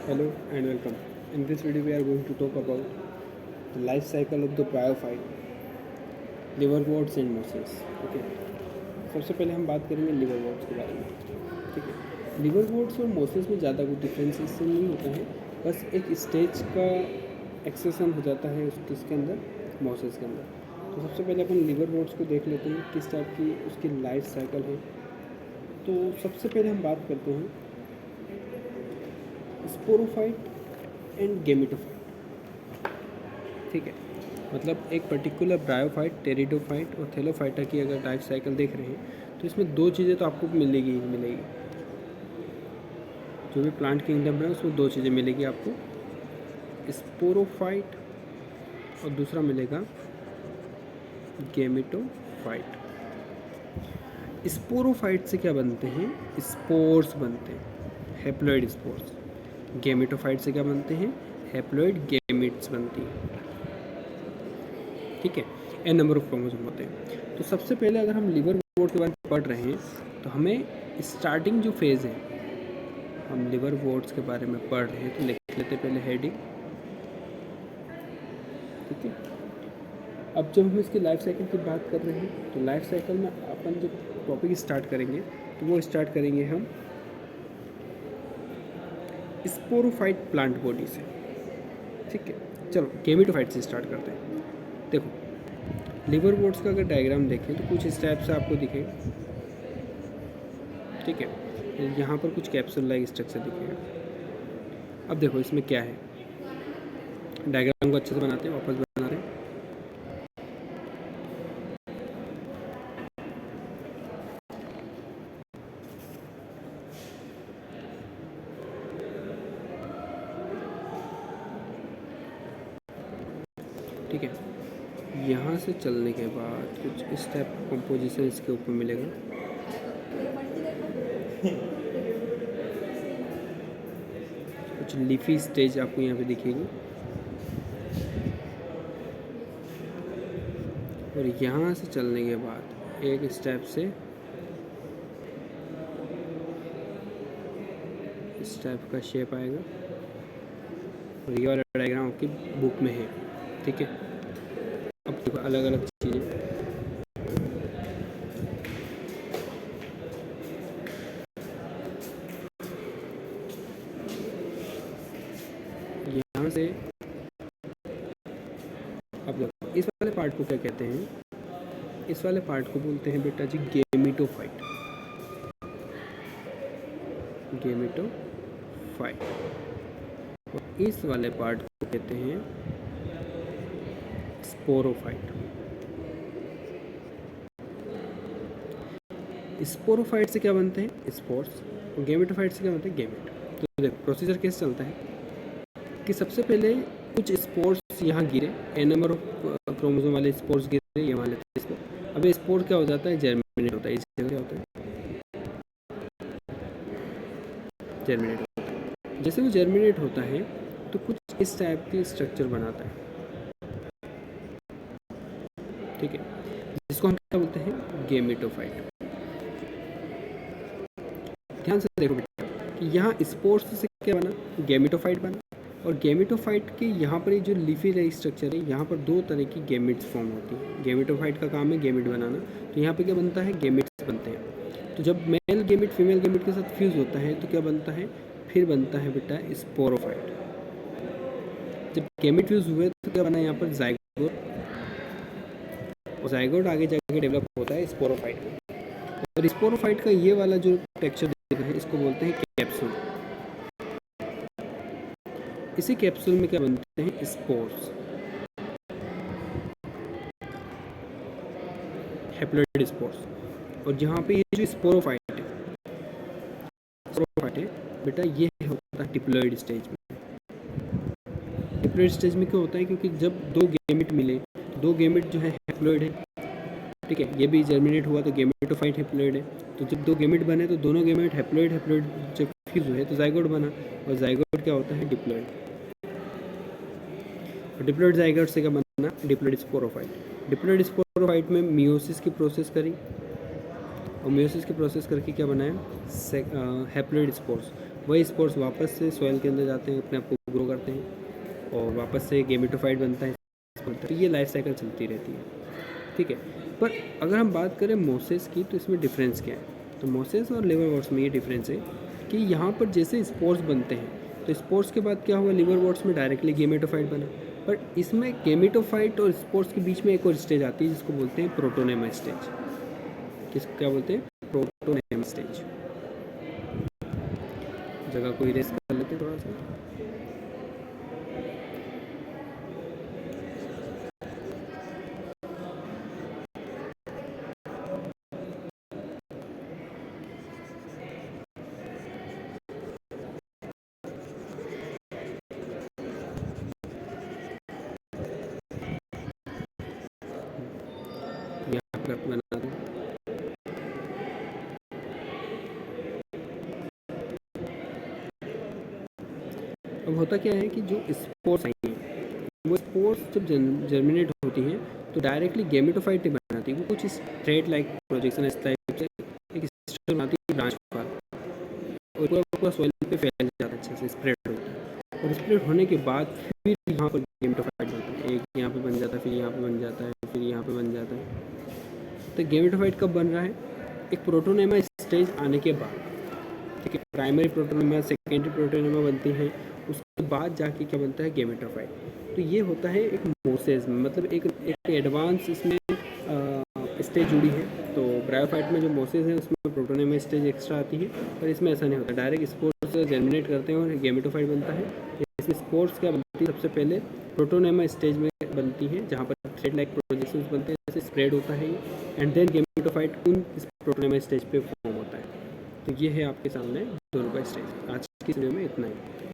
Hello and welcome. In this video, we are going to talk about the life cycle of the bryophyte, liverworts and mosses. Okay. सबसे पहले हम बात करेंगे लिवरवर्ट्स के बारे में. ठीक है. लिवरवर्ट्स और मोसेस में ज़्यादा कुछ डिफ्रेंसिएशन नहीं होता है, बस एक स्टेज का एक्सेशन हो जाता है उसके अंदर, मोसेस के अंदर. तो सबसे पहले अपन लिवरवर्ट्स को देख लेते हैं किस टाइप की उसकी लाइफ साइकिल है. तो सबसे पहले हम बात करते हैं स्पोरोफाइट एंड गेमेटोफाइट. ठीक है. मतलब एक पर्टिकुलर ब्रायोफाइट, टेरिडोफाइट और थैलोफाइटा की अगर लाइफ साइकिल देख रहे हैं तो इसमें दो चीज़ें तो आपको मिलेगी ही मिलेगी. जो भी प्लांट किंगडम है उसमें दो चीज़ें मिलेगी आपको, स्पोरोफाइट और दूसरा मिलेगा गेमेटोफाइट. स्पोरोफाइट से क्या बनते हैं? स्पोर्स बनते हैं, हैप्लॉइड स्पोर्स. गेमेटोफाइट से क्या बनते हैं? हैप्लॉइड गेमिट्स बनती हैं. ठीक है. एन नंबर ऑफ क्रोमोसोम होते हैं. तो सबसे पहले अगर हम लिवरवोर्ट के बारे में पढ़ रहे हैं तो हमें स्टार्टिंग जो फेज़ है, हम लिवरवोर्ट्स के बारे में पढ़ रहे हैं तो लिख लेते पहले हेडिंग. ठीक है. अब जब हम इसकी लाइफ साइकिल की बात कर रहे हैं तो लाइफ साइकिल में अपन जब टॉपिक स्टार्ट करेंगे तो वो स्टार्ट करेंगे हम स्पोरोफाइट प्लांट बॉडी से. ठीक है. चलो गेमेटोफाइट से स्टार्ट करते हैं. देखो लिवरवोर्ट्स का अगर डायग्राम देखें तो कुछ इस टाइप से आपको दिखेगा. ठीक है. यहाँ पर कुछ कैप्सूल लाइक स्ट्रक्चर दिखेगा. अब देखो इसमें क्या है, डायग्राम को अच्छे से बनाते हैं, वापस बनाते हैं. ठीक है. यहाँ से चलने के बाद कुछ इस टाइप का कंपोजिशन इसके ऊपर मिलेगा. कुछ लीफी स्टेज आपको यहाँ पे दिखेगी और यहाँ से चलने के बाद एक स्टेप से इस टाइप का शेप आएगा और ये वाला डायग्राम आपकी बुक में है. ठीक है. अब देखो अलग अलग चीज़ें. यहाँ से अब देखो इस वाले पार्ट को क्या कहते हैं? इस वाले पार्ट को बोलते हैं बेटा जी गेमेटोफाइट. गेमेटोफाइट. और इस वाले पार्ट को कहते हैं स्पोरोफाइट. स्पोरोफाइट से क्या बनते हैं? स्पोर्स. और गेमेटोफाइट से क्या बनते हैं? गेमेट. तो देखो प्रोसीजर कैसे चलता है कि सबसे पहले कुछ स्पोर्स यहाँ गिरे, एन नंबर ऑफ क्रोमोसोम वाले स्पोर्स गिरे, ये मान लेते हैं इसको. अब ये स्पोर क्या हो जाता है? जर्मिनेट होता है. इस जगह क्या होता है? जर्मिनेट होता है. जैसे वो जर्मिनेट होता है तो कुछ इस टाइप के स्ट्रक्चर बनाता है. ठीक है. जिसको हम क्या बोलते हैं? गेमेटोफाइट. ध्यान से देखो बेटा कि यहाँ स्पोर्स से क्या बना? गेमेटोफाइट बना. और गेमेटोफाइट के यहाँ पर जो लीफी लाइक स्ट्रक्चर है, यहाँ पर दो तरह की गेमिट्स फॉर्म होती है. गेमेटोफाइट का काम है गेमिट बनाना. तो यहाँ पे क्या बनता है? गेमिट्स बनते हैं. तो जब मेल गेमिट फीमेल गेमिट के साथ फ्यूज होता है तो क्या बनता है? फिर बनता है बेटा स्पोरोफाइट. जब गेमिट फ्यूज हुए तो क्या बना? यहाँ पर जाइगोट. और जाइगोट आगे जाके डेवलप होता है स्पोरोफाइट में. और स्पोरोफाइट का ये वाला जो टेक्सचर देख रहे हैं इसको बोलते हैं कैप्सूल. इसी कैप्सूल में क्या बनते हैं? Spores, haploid spores. और जहाँ पे ये जो स्पोरोफाइट है बेटा, ये होता है डिप्लॉइड स्टेज में. डिप्लॉइड स्टेज में क्या होता है? क्योंकि जब दो गेमिट मिले, दो गेमिट जो है हैप्लॉइड है. ठीक है. ये भी जर्मिनेट हुआ तो गेमेटोफाइट हैप्लॉइड है. तो जब दो गेमिट बने तो दोनों गेमिट हैप्लॉइड जब फ्यूज हुए तो जाइगोट बना. और जाइगोट क्या होता है? डिप्लॉइड. डिप्लॉइड जाइगोट से क्या बना? Diploid sporophyte. डिप्लॉइड स्पोरोफाइट में मियोसिस की प्रोसेस करी और मियोसिस की प्रोसेस करके क्या बनाया? Haploid spores. वही स्पोर्स वापस से सॉइल के अंदर जाते हैं, अपने आप को ग्रो करते हैं और वापस से गेमेटोफाइट बनता है। तो ये लाइफ साइकिल चलती रहती है, ठीक है। पर अगर हम बात करें मोसेस की तो इसमें डिफरेंस क्या है? तो मोसेस और लिवरवॉर्ट्स में ये डिफरेंस है कि यहाँ पर जैसे स्पोर्स बनते हैं तो स्पोर्स के बाद क्या हुआ, लिवरवॉर्ट्स में डायरेक्टली गेमेटोफाइट बना, पर इसमें गेमेटोफाइट और स्पोर्स के बीच में एक और स्टेज आती है जिसको बोलते हैं प्रोटोनेमा स्टेज। किसको क्या बोलते हैं? Protonema stage. जगह को इरेज कर लेते हैं थोड़ा सा। यहाँ पर बना दूँ। अब होता क्या है कि जो स्पोर्स आई हैं वो स्पोर्स जब जर्मिनेट होती हैं तो डायरेक्टली गेमेटोफाइट नहीं बनाती, वो कुछ स्ट्रेट लाइक प्रोजेक्शन इस टाइप से एक स्ट्रक्चर बनाती है ब्रांच का, और पूरा पूरा सॉइल पे फैल जाता है, अच्छे से स्प्रेड होता है। और स्प्रेड होने के बाद फिर यहाँ पर गेमेटोफाइट बनता है, एक यहाँ पे बन जाता है, फिर यहाँ पे बन जाता है, फिर यहाँ पे बन जाता है। तो गेमेटोफाइट कब बन रहा है? एक प्रोटोनेमा स्टेज आने के बाद, ठीक है। प्राइमरी प्रोटोनेमा, सेकेंडरी प्रोटोनेमा बनती हैं, उसके बाद जाके क्या बनता है? गेमेटोफाइट। तो ये होता है एक मोसेस में, मतलब एक एडवांस इसमें स्टेज जुड़ी है। तो ब्रायोफाइट में जो मोसेस है उसमें प्रोटोनेमा स्टेज एक्स्ट्रा आती है, पर इसमें ऐसा नहीं होता, डायरेक्ट स्पोर्स जर्मिनेट करते हैं और गेमेटोफाइट बनता है। इसमें स्पोर्स क्या बनती है? सबसे पहले प्रोटोनेमा स्टेज में बनती है जहाँ पर थ्रेड लाइक प्रोजेक्शंस बनते हैं, जैसे स्प्रेड होता है, एंड देन गेमेटोफाइट उन इस प्रोटोनेमा स्टेज पे फॉर्म होता है। तो ये है आपके सामने दोनों का स्टेज। आज की वीडियो में इतना ही।